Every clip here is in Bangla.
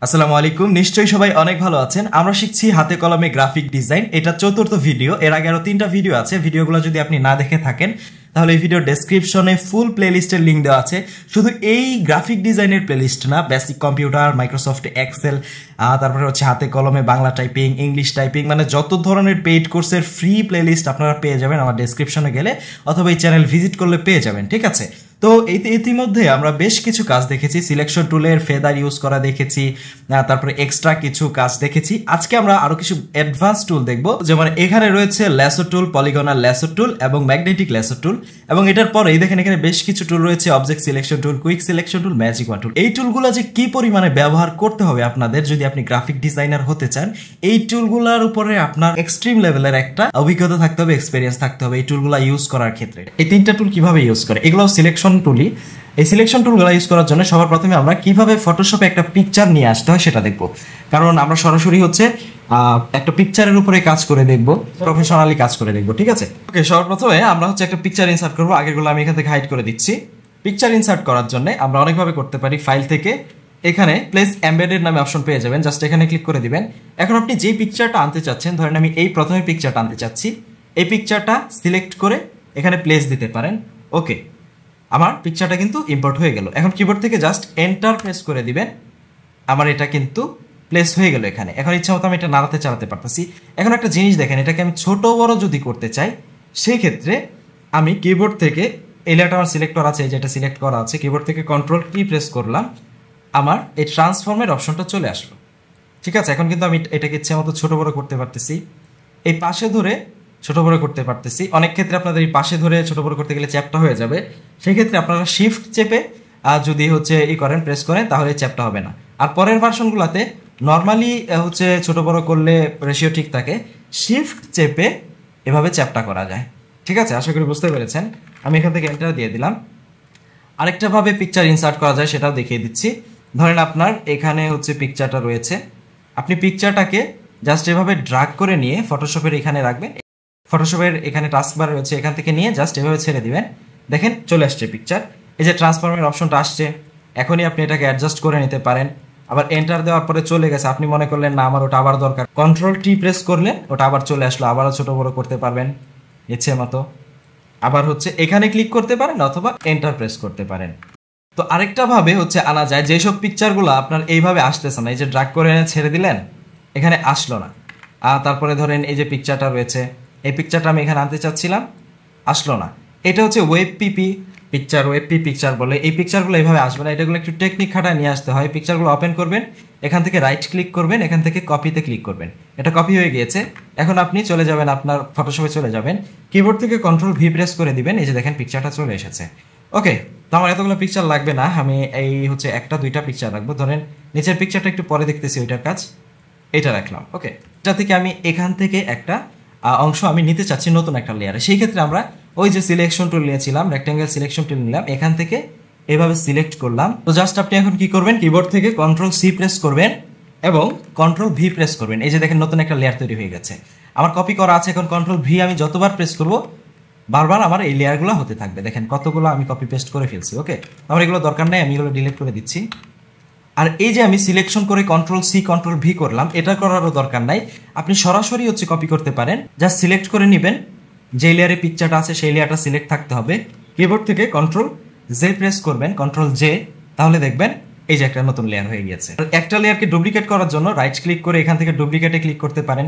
আসসালামু আলাইকুম। নিশ্চয়ই সবাই অনেক ভালো আছেন। আমরা শিখছি হাতে কলমে গ্রাফিক ডিজাইন। এটা চতুর্থ ভিডিও। এর আগে আরো 3টা ভিডিও আছে। ভিডিওগুলো যদি আপনি না দেখে থাকেন তাহলে এই ভিডিও ডেসক্রিপশনে ফুল প্লেলিস্টের লিঙ্ক দেওয়া আছে। শুধু এই গ্রাফিক ডিজাইনের প্লেলিস্ট না, বেসিক কম্পিউটার, মাইক্রোসফট এক্সেল, তারপরে হচ্ছে হাতে কলমে বাংলা টাইপিং, ইংলিশ টাইপিং, মানে যত ধরনের পেইড কোর্সের ফ্রি প্লেলিস্ট আপনারা পেয়ে যাবেন আমার ডেসক্রিপশনে গেলে, অথবা এই চ্যানেল ভিজিট করলে পেয়ে যাবেন। ঠিক আছে, তো ইতিমধ্যে আমরা বেশ কিছু কাজ দেখেছি। সিলেকশন টুলের ফেদার ইউজ করা দেখেছি, তারপরে এক্সট্রা কিছু কাজ দেখেছি। আজকে আমরা আরো কিছু অ্যাডভান্স টুল দেখব, যেমন এখানে রয়েছে ল্যাসো টুল, পলিগনাল ল্যাসো টুল এবং ম্যাগনেটিক ল্যাসো টুল। এবং এটার পরেই দেখেন এখানে বেশ কিছু টুল রয়েছে, object selection tool, quick selection tool, magic wand tool. এই টুলগুলো যে কি পরিমাণে ব্যবহার করতে হবে আপনাদের যদি আপনি গ্রাফিক ডিজাইনার হতে চান, এই টুলগুলোর উপরে আপনার এক্সট্রিম লেভেলের একটা অভিজ্ঞতা থাকতে হবে, এক্সপেরিয়েন্স থাকতে হবে এই টুলগুলো ইউজ করার ক্ষেত্রে। এই 3টা টুল কিভাবে ইউজ করে, এগুলো সিলেকশন টুলই। এই সিলেকশন টুলগুলো ইউজ করার জন্য সবার প্রথমে আমরা কিভাবে ফটোশপে একটা পিকচার নিয়ে আসতে হয় সেটা দেখব, কারণ আমরা সরাসরি হচ্ছে একটা পিকচারের উপরে কাজ করে দেখব, প্রফেশনালি কাজ করে দেখব। ঠিক আছে, ওকে। সবার প্রথমে আমরা হচ্ছে একটা পিকচার ইনসার্ট করবো। আগেরগুলো আমি এখান থেকে হাইড করে দিচ্ছি। পিকচার ইনসার্ট করার জন্য আমরা অনেকভাবে করতে পারি। ফাইল থেকে এখানে প্লেস এমবেডেড নামে অপশন পেয়ে যাবেন, জাস্ট এখানে ক্লিক করে দিবেন। এখন আপনি যে পিকচারটা আনতে চাচ্ছেন, ধরেন আমি এই প্রথমে পিকচারটা আনতে চাচ্ছি, এই পিকচারটা সিলেক্ট করে এখানে প্লেস দিতে পারেন। ওকে, আমার পিকচারটা কিন্তু ইম্পোর্ট হয়ে গেল। এখন কিবোর্ড থেকে জাস্ট এন্টার প্রেস করে দিবেন, আমার এটা কিন্তু প্লেস হয়ে গেল এখানে। এখন ইচ্ছা মতো আমি এটা নাড়াতে চালাতে পারতেছি। এখন একটা জিনিস দেখেন, এটাকে আমি ছোট বড় যদি করতে চাই, সেই ক্ষেত্রে আমি কিবোর্ড থেকে এই লেয়ারটা আমার সিলেক্ট করা আছে, যেটা সিলেক্ট করা আছে, কিবোর্ড থেকে কন্ট্রোল কি প্রেস করলাম, আমার এই ট্রান্সফর্মের অপশনটা চলে আসলো। ঠিক আছে, এখন কিন্তু আমি এটাকে ইচ্ছা মতো ছোট বড় করতে পারতেছি, এই পাশে ধরে ছোট বড় করতে পারতেছি। অনেক ক্ষেত্রে আপনাদের এই পাশে ধরে ছোট বড় করতে গেলে চ্যাপটা হয়ে যাবে, সেই ক্ষেত্রে আপনারা শিফট চেপে যদি হচ্ছে করেন, প্রেস করেন, তাহলে চ্যাপটা হবে না। আর পরের ভার্সনগুলোতে নর্মালি হচ্ছে ছোট বড় করলে রেশিও ঠিক থাকে, শিফট চেপে এভাবে চ্যাপটা করা যায়। ঠিক আছে, আশা করি বুঝতে পেরেছেন। আমি এখান থেকে এন্টার দিয়ে দিলাম। আরেকটা ভাবে পিকচার ইনসার্ট করা যায় সেটাও দেখিয়ে দিচ্ছি। ধরেন আপনার এখানে হচ্ছে পিকচারটা রয়েছে, আপনি পিকচারটাকে জাস্ট এভাবে ড্রাগ করে নিয়ে ফটোশপের এখানে রাখবেন। ফটোশপের এখানে টাস্কবার রয়েছে, এখান থেকে নিয়ে জাস্ট এভাবে ছেড়ে দিবেন, দেখেন চলে আসছে পিকচার। এই যে ট্রান্সফর্মের অপশনটা আসছে, এখনই আপনি এটাকে অ্যাডজাস্ট করে নিতে পারেন। আবার এন্টার দেওয়ার পরে চলে গেছে, আপনি মনে করলেন না আমার ওটা আবার দরকার, কন্ট্রোল টি প্রেস করলে ওটা আবার চলে আসলো, আবারও ছোট বড় করতে পারবেন ইচ্ছে মতো। আবার হচ্ছে এখানে ক্লিক করতে পারেন অথবা এন্টার প্রেস করতে পারেন। তো আরেকটা ভাবে হচ্ছে আনা যায়, যেসব পিকচারগুলো আপনার এইভাবে আসতেছে না, এই যে ড্রাগ করে ছেড়ে দিলেন, এখানে আসলো না। তারপরে ধরেন এই যে পিকচারটা রয়েছে, এই পিকচারটা আমি এখানে আনতে চাচ্ছিলাম, আসলো না। এটা হচ্ছে ওয়েব পিপি পিকচার, ওয়েব পি পিকচার বলে। এই পিকচারগুলো এইভাবে আসবে না, এটাগুলো একটু টেকনিক খাটায় নিয়ে আসতে হয়। পিকচারগুলো ওপেন করবেন, এখান থেকে রাইট ক্লিক করবেন, এখান থেকে কপিতে ক্লিক করবেন, এটা কপি হয়ে গিয়েছে। এখন আপনি চলে যাবেন আপনার ফটোশপে, চলে যাবেন, কিবোর্ড থেকে কন্ট্রোল ভি প্রেস করে দিবেন, এই যে দেখেন পিকচারটা চলে এসেছে। ওকে, তো আমার এতগুলো পিকচার লাগবে না, আমি এই হচ্ছে 1টা 2টা পিকচার রাখবো। ধরেন নিচের পিকচারটা একটু পরে দেখতেছি, ওইটার কাজ এটা রাখলাম। ওকে, এটা থেকে আমি এখান থেকে একটা অংশ আমি নিতে চাচ্ছি নতুন একটা লেয়ারে। সেই ক্ষেত্রে আমরা ওই যে সিলেকশন টুল নিয়েছিলাম, রেক্ট্যাঙ্গেল সিলেকশন টুল নিলাম, এখান থেকে এভাবে সিলেক্ট করলাম। তো জাস্ট আপনি এখন কি করবেন, কিবোর্ড থেকে কন্ট্রোল সি প্রেস করবেন এবং কন্ট্রোল ভি প্রেস করবেন। এই যে দেখেন নতুন একটা লেয়ার তৈরি হয়ে গেছে, আমার কপি করা আছে। এখন কন্ট্রোল ভি আমি যতবার প্রেস করব বারবার আমার এই লেয়ারগুলো হতে থাকবে। দেখেন কতগুলো আমি কপি পেস্ট করে ফেলছি। ওকে, আমার এগুলো দরকার নেই, আমি এগুলো ডিলিট করে দিচ্ছি। আর এই যে আমি সিলেকশন করে কন্ট্রোল সি কন্ট্রোল ভি করলাম, এটা করারও দরকার নাই, আপনি সরাসরি হচ্ছে কপি করতে পারেন। জাস্ট সিলেক্ট করে নেবেন, যে লেয়ারে পিকচারটা আছে সেই লেয়ারটা সিলেক্ট থাকতে হবে। কিবোর্ড থেকে কন্ট্রোল জে প্রেস করবেন, কন্ট্রোল জে, তাহলে দেখবেন এই যে একটা নতুন লেয়ার হয়ে গিয়েছে। একটা লেয়ারকে ডুপ্লিকেট করার জন্য রাইট ক্লিক করে এখান থেকে ডুপ্লিকেটে ক্লিক করতে পারেন।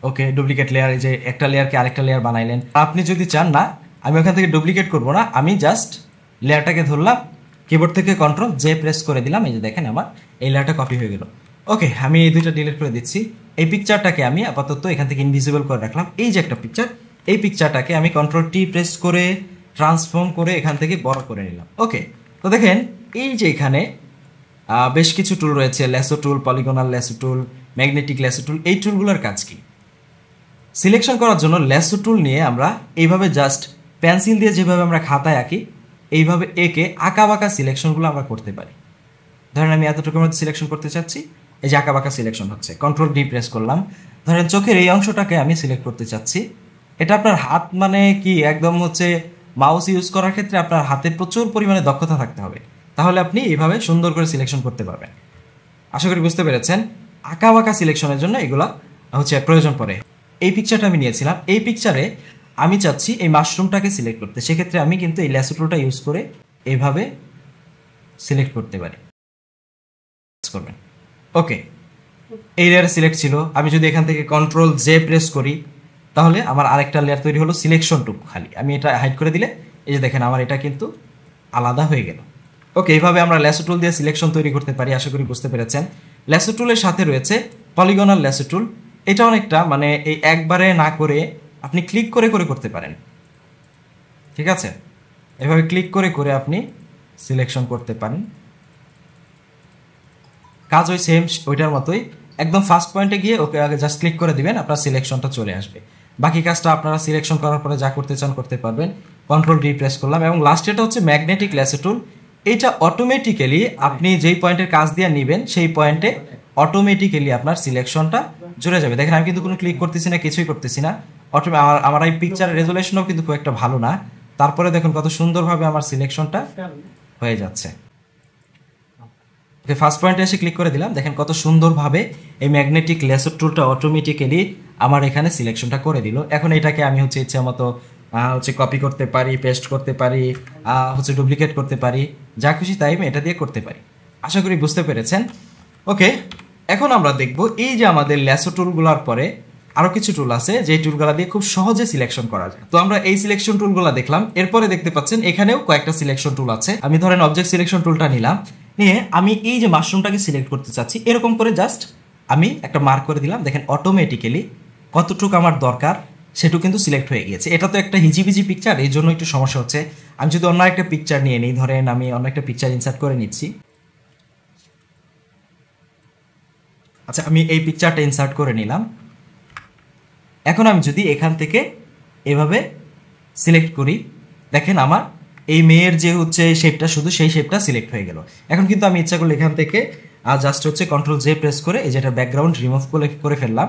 ওকে, ডুপ্লিকেট লেয়ার, এই যে একটা লেয়ারকে আরেকটা লেয়ার বানাইলেন। আপনি যদি চান না আমি ওখান থেকে ডুপ্লিকেট করবো না, আমি জাস্ট লেয়ারটাকে ধরলাম, কিবোর্ড থেকে কন্ট্রোল জে প্রেস করে দিলাম, এই যে দেখেন আমার এই লেয়ারটা কপি হয়ে গেল। ওকে, আমি এই 2টা ডিলিট করে দিচ্ছি। এই পিকচারটাকে আমি আপাতত এখান থেকে ইনভিজিবল করে রাখলাম। এই যে একটা পিকচার, এই পিকচারটাকে আমি কন্ট্রোল টি প্রেস করে ট্রান্সফর্ম করে এখান থেকে বড় করে নিলাম। ওকে, তো দেখেন এই যে এখানে বেশ কিছু টুল রয়েছে, ল্যাসো টুল, পলিগনাল ল্যাসো টুল, ম্যাগনেটিক ল্যাসো টুল। এই টুলগুলোর কাজ কি, সিলেকশন করার জন্য ল্যাসো টুল নিয়ে আমরা এইভাবে জাস্ট পেন্সিল দিয়ে যেভাবে আমরা খাতায় আঁকি, এইভাবে এঁকে আঁকা বাঁকা সিলেকশনগুলো আমরা করতে পারি। ধরেন আমি এতটুকুর মধ্যে সিলেকশন করতে চাচ্ছি, এই যে আঁকা বাঁকা সিলেকশন হচ্ছে, কন্ট্রোল ডি প্রেস করলাম। ধরেন চোখের এই অংশটাকে আমি সিলেক্ট করতে চাচ্ছি, এটা আপনার হাত মানে কি একদম হচ্ছে মাউস ইউজ করার ক্ষেত্রে আপনার হাতে প্রচুর পরিমাণে দক্ষতা থাকতে হবে, তাহলে আপনি এইভাবে সুন্দর করে সিলেকশন করতে পারবেন। আশা করি বুঝতে পেরেছেন। আঁকা বাঁকা সিলেকশনের জন্য এগুলা হচ্ছে প্রয়োজন পড়ে। এই পিকচারটা আমি নিয়েছিলাম, এই পিকচারে আমি চাচ্ছি এই মাশরুমটাকে সিলেক্ট করতে, সেক্ষেত্রে আমি কিন্তু এই ল্যাসো টুলটা ইউজ করে এইভাবে সিলেক্ট করতে পারি। করবেন ওকে, এই লেয়ার সিলেক্ট ছিল, আমি যদি এখান থেকে কন্ট্রোল জে প্রেস করি তাহলে আমার আরেকটা লেয়ার তৈরি হলো সিলেকশন টুল। খালি আমি এটা হাইড করে দিলে এই যে দেখেন আমার এটা কিন্তু আলাদা হয়ে গেল। ওকে, এইভাবে আমরা ল্যাসো টুল দিয়ে সিলেকশন তৈরি করতে পারি। আশা করি বুঝতে পেরেছেন। ল্যাসো টুলের সাথে রয়েছে পলিগনাল ল্যাসো টুল। এটা অনেকটা মানে এই একবারে না করে আপনি ক্লিক করে করে করতে পারেন, ঠিক আছে? এভাবে ক্লিক করে করে আপনি সিলেকশন করতে পারেন। কাজ ওই সেম ওইটার মতোই, একদম ফার্স্ট পয়েন্টে গিয়ে ওকে আগে জাস্ট ক্লিক করে দিবেন, আপনার সিলেকশনটা চলে আসবে। বাকি কাজটা আপনারা সিলেকশন করার পরে যা করতে চান করতে পারবেন। কন্ট্রোল ডি প্রেস করলাম এবং লাস্ট এটা হচ্ছে ম্যাগনেটিক ল্যাসো টুল। এটা অটোমেটিক্যালি আপনি যেই পয়েন্টের কাজ দিয়ে নেবেন সেই পয়েন্টে অটোমেটিক্যালি আপনার সিলেকশনটা জুড়ে যাবে। দেখেন আমি কিন্তু কোনো ক্লিক করতেছি না, কিছুই করতেছি না। আমার এই পিকচার রেজুলেশনও কিন্তু খুব একটা ভালো না, তারপরে দেখুন কত সুন্দরভাবে আমার সিলেকশনটা হয়ে যাচ্ছে। ওকে, ফার্স্ট পয়েন্টে এসে ক্লিক করে দিলাম, দেখেন কত সুন্দরভাবে এই ম্যাগনেটিক ল্যাসো টুলটা অটোমেটিক্যালি আমার এখানে সিলেকশনটা করে দিল। এখন এটাকে আমি হচ্ছে ইচ্ছা মতো হচ্ছে কপি করতে পারি, পেস্ট করতে পারি, হচ্ছে ডুপ্লিকেট করতে পারি, যা খুশি তাই আমি এটা দিয়ে করতে পারি। আশা করি বুঝতে পেরেছেন। ওকে, এখন আমরা দেখব এই যে আমাদের ল্যাসো টুলগুলোর পরে আরও কিছু টুল আছে যে টুলগুলো দিয়ে খুব সহজে সিলেকশন করা যায়। তো আমরা এই সিলেকশন টুলগুলো দেখলাম, এরপরে দেখতে পাচ্ছেন এখানেও কয়েকটা সিলেকশন টুল আছে। আমি ধরেন অবজেক্ট সিলেকশন টুলটা নিলাম, নিয়ে আমি এই যে মাশরুমটাকে সিলেক্ট করতে চাচ্ছি, এরকম করে জাস্ট আমি একটা মার্ক করে দিলাম। দেখেন অটোমেটিক্যালি কতটুকু আমার দরকার সেটু কিন্তু সিলেক্ট হয়ে গিয়েছে। এটা তো একটা হিজিবিজি পিকচার, এই জন্য একটু সমস্যা হচ্ছে। আমি যদি অন্য একটা পিকচার নিয়ে নিই, ধরেন আমি অন্য একটা পিকচার ইনসার্ট করে নিচ্ছি। আচ্ছা, আমি এই পিকচারটা ইনসার্ট করে নিলাম। এখন আমি যদি এখান থেকে এভাবে সিলেক্ট করি, দেখেন আমার এই মেয়ের যে হচ্ছে শেপটা, শুধু সেই শেপটা সিলেক্ট হয়ে গেল। এখন কিন্তু আমি ইচ্ছা করলে এখান থেকে জাস্ট হচ্ছে কন্ট্রোল জে প্রেস করে এই যেটা ব্যাকগ্রাউন্ড রিমুভ করে ফেললাম,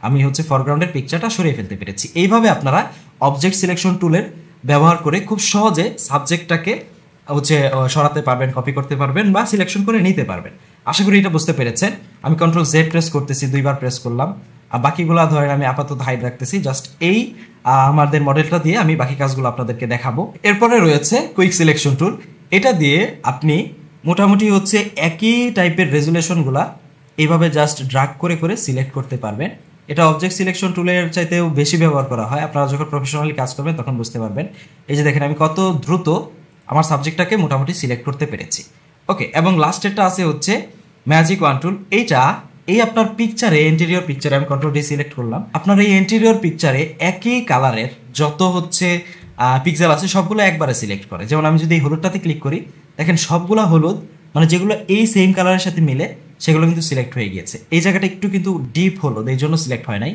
আমি হচ্ছে ফরগ্রাউন্ডের পিকচারটা সরিয়ে ফেলতে পেরেছি। এইভাবে আপনারা অবজেক্ট সিলেকশন টুলের ব্যবহার করে খুব সহজে সাবজেক্টটাকে হচ্ছে সরাতে পারবেন, কপি করতে পারবেন বা সিলেকশন করে নিতে পারবেন। আশা করি এটা বুঝতে পেরেছেন। আমি কন্ট্রোল জেড প্রেস করতেছি, দুইবার প্রেস করলাম, আর বাকিগুলো ধরেন আমি আপাতত হাইড রাখতেছি। জাস্ট এই আমাদের মডেলটা দিয়ে আমি বাকি কাজগুলো আপনাদেরকে দেখাবো। এরপরে রয়েছে কুইক সিলেকশন টুল। এটা দিয়ে আপনি মোটামুটি হচ্ছে একই টাইপের রেজুলেশনগুলা এইভাবে জাস্ট ড্রাগ করে করে সিলেক্ট করতে পারবেন। এটা অবজেক্ট সিলেকশন টুলের চাইতেও বেশি ব্যবহার করা হয়। আপনারা যখন প্রফেশনালি কাজ করবেন তখন বুঝতে পারবেন। এই যে দেখেন আমি কত দ্রুত আমার সাবজেক্টটাকে মোটামুটি সিলেক্ট করতে পেরেছি। ওকে, এবং লাস্টেরটা আছে হচ্ছে ম্যাজিক ওয়ান টুল। এইটা এই আপনার পিকচারে, ইন্টেরিয়র পিকচারে আমি কন্ট্রোল ডি সিলেক্ট করলাম। আপনার এই ইন্টেরিয়র পিকচারে একই কালারের যত হচ্ছে পিক্সেল আছে সবগুলো একবারে সিলেক্ট করে। যেমন আমি যদি এই হলুদটাতে ক্লিক করি, দেখেন সবগুলো হলুদ, মানে যেগুলো এই সেম কালারের সাথে মিলে সেগুলো কিন্তু সিলেক্ট হয়ে গিয়েছে। এই জায়গাটা একটু কিন্তু ডিপ হলুদ, এই জন্য সিলেক্ট হয় নাই।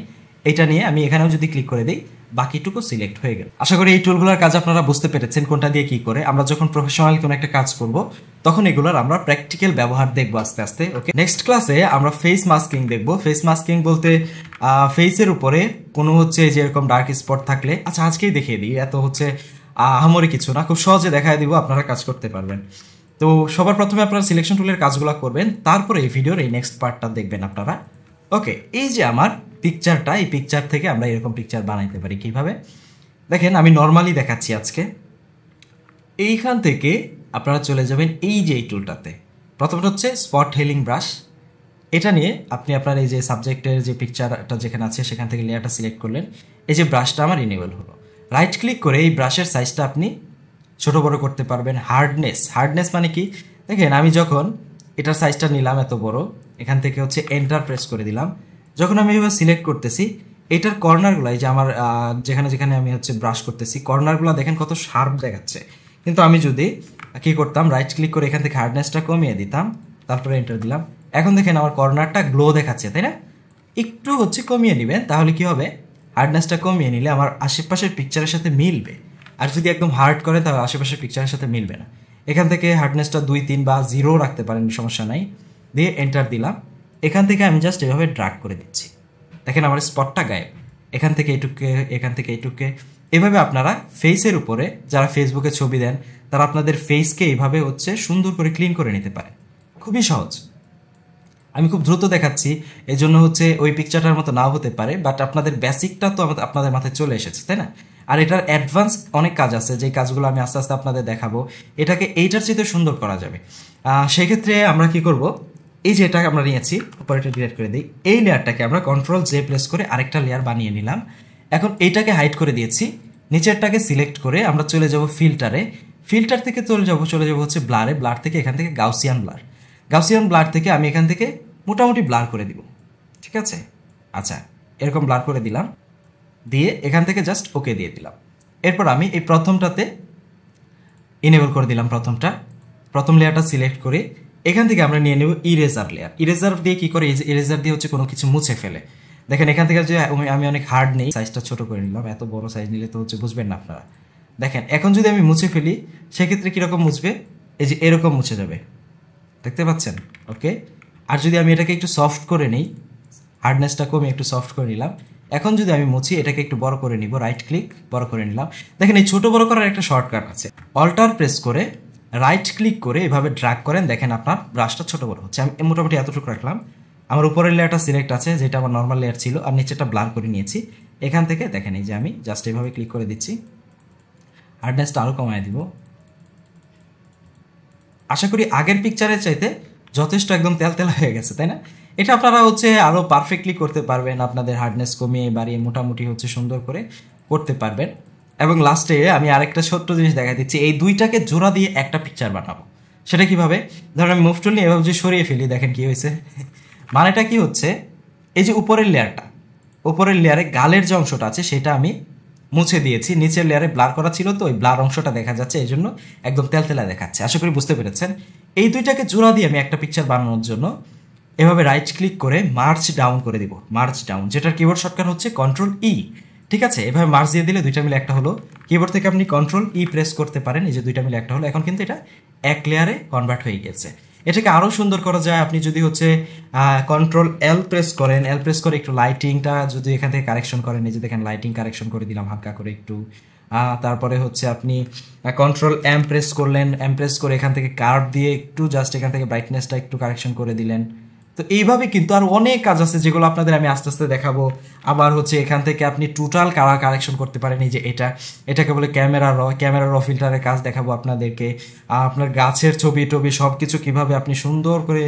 এটা নিয়ে আমি এখানেও যদি ক্লিক করে দিই, বাকিটুকু সিলেক্ট হয়ে গেল। আশা করি এই টুলগুলোর কাজ আপনারা বুঝতে পেরেছেন, কোনটা দিয়ে কি করে। আমরা যখন প্রফেশনাল কোনো একটা কাজ করব তখন এগুলোর আমরা প্র্যাকটিক্যাল ব্যবহার দেখবো আস্তে আস্তে। ওকে, নেক্সট ক্লাসে আমরা ফেস মাস্কিং দেখবো। ফেস মাস্কিং বলতে ফেসের উপরে কোনো হচ্ছে যে এরকম ডার্ক স্পট থাকলে, আচ্ছা আজকেই দেখিয়ে দিই, এত হচ্ছে আহামরি কিছু না, খুব সহজে দেখায় দিব, আপনারা কাজ করতে পারবেন। তো সবার প্রথমে আপনারা সিলেকশন টুলের কাজগুলো করবেন, তারপরে এই ভিডিওর এই নেক্সট পার্টটা দেখবেন আপনারা। ওকে, এই যে আমার পিকচারটা, এই পিকচার থেকে আমরা এরকম পিকচার বানাইতে পারি কিভাবে দেখেন। আমি নর্মালি দেখাচ্ছি আজকে। এইখান থেকে আপনারা চলে যাবেন এই যে এই টুলটাতে। প্রথমটা হচ্ছে স্পট হেলিং ব্রাশ। এটা নিয়ে আপনি আপনার এই যে সাবজেক্টের যে পিকচারটা যেখানে আছে সেখান থেকে লেয়ারটা সিলেক্ট করলেন। এই যে ব্রাশটা আমার ইনেবল হলো, রাইট ক্লিক করে এই ব্রাশের সাইজটা আপনি ছোট বড় করতে পারবেন। হার্ডনেস মানে কি দেখেন, আমি যখন এটার সাইজটা নিলাম এত বড়, এখান থেকে হচ্ছে এন্টার প্রেস করে দিলাম। যখন আমি এবার সিলেক্ট করতেছি, এটার কর্নারগুলো, এই যে আমার যেখানে যেখানে আমি হচ্ছে ব্রাশ করতেছি, কর্নারগুলো দেখেন কত শার্প দেখাচ্ছে। কিন্তু আমি যদি কি করতাম, রাইট ক্লিক করে এখান থেকে হার্ডনেসটা কমিয়ে দিতাম, তারপরে এন্টার দিলাম, এখন দেখেন আমার কর্নারটা গ্লো দেখাচ্ছে, তাই না? একটু হচ্ছে কমিয়ে নেবেন, তাহলে কি হবে, হার্ডনেসটা কমিয়ে নিলে আমার আশেপাশের পিকচারের সাথে মিলবে। আর যদি একদম হার্ড করে তাহলে আশেপাশের পিকচারের সাথে মিলবে না। এখান থেকে হার্ডনেসটা 2, 3 বা 0 রাখতে পারেন, সমস্যা নাই। দিয়ে এন্টার দিলাম। এখান থেকে আমি জাস্ট এভাবে ড্র্যাগ করে দিচ্ছি, দেখেন আমার স্পটটা গায়েব। এখান থেকে এইটুকে, এখান থেকে এইটুকে। এভাবে আপনারা ফেসের উপরে, যারা ফেসবুকে ছবি দেন তারা আপনাদের ফেসকে এইভাবে হচ্ছে সুন্দর করে ক্লিন করে নিতে পারে, খুবই সহজ। আমি খুব দ্রুত দেখাচ্ছি, এই জন্য হচ্ছে ওই পিকচারটার মতো নাও হতে পারে, বাট আপনাদের বেসিকটা তো আপনাদের মাথায় চলে এসেছে, তাই না? আর এটার অ্যাডভান্স অনেক কাজ আছে, যে কাজগুলো আমি আস্তে আস্তে আপনাদের দেখাবো। এটাকে এইটার চেয়ে সুন্দর করা যাবে। সেক্ষেত্রে আমরা কি করব, এই যে এটাকে আমরা নিয়েছি, উপরে এটা ডিলিট করে দিই। এই লেয়ারটাকে আমরা কন্ট্রোল জে প্রেস করে আরেকটা লেয়ার বানিয়ে নিলাম। এখন এইটাকে হাইড করে দিয়েছি। নিচেরটাকে সিলেক্ট করে আমরা চলে যাব ফিল্টারে। ফিল্টার থেকে চলে যাব হচ্ছে ব্লারে। ব্লার থেকে এখান থেকে গাউসিয়ান ব্লার। গাউসিয়ান ব্লার থেকে আমি এখান থেকে মোটামুটি ব্লার করে দিব, ঠিক আছে? আচ্ছা, এরকম ব্লার করে দিলাম, দিয়ে এখান থেকে জাস্ট ওকে দিয়ে দিলাম। এরপর আমি এই প্রথমটাতে ইনেবল করে দিলাম। প্রথম লেয়ারটা সিলেক্ট করে এখান থেকে আমরা নিয়ে নেব ইরেজার লেয়ার। ইরেজার দিয়ে কি করে, ইরেজার দিয়ে হচ্ছে কোনো কিছু মুছে ফেলে। দেখেন এখান থেকে যে আমি অনেক হার্ড নেই, সাইজটা ছোট করে নিলাম। এত বড় সাইজ নিলে তো হচ্ছে বুঝবেন না আপনারা। দেখেন এখন যদি আমি মুছে ফেলি, সেক্ষেত্রে কীরকম মুছবে, এই যে এরকম মুছে যাবে, দেখতে পাচ্ছেন? ওকে। আর যদি আমি এটাকে একটু সফট করে নিই, হার্ডনেসটা কমে একটু সফট করে নিলাম। এখন যদি আমি মুছি, এটাকে একটু বড় করে নিব, রাইট ক্লিক, বড় করে নিলাম। দেখেন এই ছোট বড় করার একটা শর্টকাট আছে, অল্টার প্রেস করে রাইট ক্লিক করে এভাবে ড্র্যাগ করেন, দেখেন আপনার ব্রাশটা ছোট বড় হচ্ছে। আমি মোটামুটি এতটুকু রাখলাম। আমার উপরের লেয়ারটা সিলেক্ট আছে, যেটা আমার নর্মাল লেয়ার ছিল, আর নিচেটা ব্লার করে নিয়েছি। এখান থেকে দেখেন এই যে আমি জাস্ট এইভাবে ক্লিক করে দিচ্ছি, হার্ডনেসটা আরও কমায় দিব। আশা করি আগের পিকচারের চাইতে যথেষ্ট একদম তেলতেলা হয়ে গেছে, তাই না? এটা আপনারা হচ্ছে আরও পারফেক্টলি করতে পারবেন, আপনাদের হার্ডনেস কমিয়ে বাড়িয়ে মোটামুটি হচ্ছে সুন্দর করে করতে পারবেন। এবং লাস্টে আমি আরেকটা ছোট্ট জিনিস দেখা দিচ্ছি, এই দুইটাকে জোড়া দিয়ে একটা পিকচার বানাবো। সেটা কিভাবে, ধরুন আমি মুভ টুল নিয়ে এভাবে যে সরিয়ে ফেলি, দেখেন কি হয়েছে। মানেটা কি হচ্ছে, এই যে উপরের লেয়ারে গালের যে অংশটা আছে সেটা আমি মুছে দিয়েছি। নিচের লেয়ারে ব্লার করা ছিল, তো ওই ব্লার অংশটা দেখা যাচ্ছে, এই জন্য একদম তেলতেলা দেখাচ্ছে। আশা করি বুঝতে পেরেছেন। এই দুইটাকে জোড়া দিয়ে আমি একটা পিকচার বানানোর জন্য এভাবে রাইট ক্লিক করে মার্জ ডাউন করে দিব, মার্জ ডাউন, যেটার কিবোর্ড শর্টকাট হচ্ছে কন্ট্রোল ই, ঠিক আছে? এভাবে মার্জ দিয়ে দিলে দুইটা মিলে একটা হলো। কিবোর্ড থেকে আপনি কন্ট্রোল ই প্রেস করতে পারেন, এই যে দুইটা মিলে একটা হলো। এখন কিন্তু এটা এক লেয়ারে কনভার্ট হয়ে গেছে। এটাকে আরও সুন্দর করা যায়, আপনি যদি হচ্ছে কন্ট্রোল এল প্রেস করে একটু লাইটিংটা যদি এখান থেকে কারেকশন করেন, এই যে দেখেন লাইটিং কারেকশন করে দিলাম হালকা করে একটু। তারপরে হচ্ছে আপনি কন্ট্রোল এম প্রেস করে এখান থেকে কার্ভ দিয়ে একটু জাস্ট এখান থেকে ব্রাইটনেসটা একটু কারেকশন করে দিলেন। তো এইভাবে কিন্তু আর অনেক কাজ আছে, যেগুলো আপনাদের আমি আস্তে আস্তে দেখাবো। আবার হচ্ছে এখান থেকে আপনি টোটাল কালার কারেকশন করতে পারেন, এই যে এটাকে বলে ক্যামেরা র ফিল্টারের কাজ দেখাবো আপনাদেরকে। আপনার গাছের ছবি টবি সব কিছু কীভাবে আপনি সুন্দর করে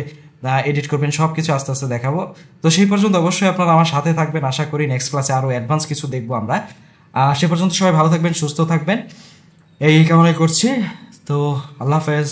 এডিট করবেন, সব কিছু আস্তে আস্তে দেখাবো। তো সেই পর্যন্ত অবশ্যই আপনারা আমার সাথে থাকবেন। আশা করি নেক্সট ক্লাসে আরও অ্যাডভান্স কিছু দেখবো আমরা। সে পর্যন্ত সবাই ভালো থাকবেন, সুস্থ থাকবেন, এই কামনাই করছি। তো আল্লাহ হাফেজ।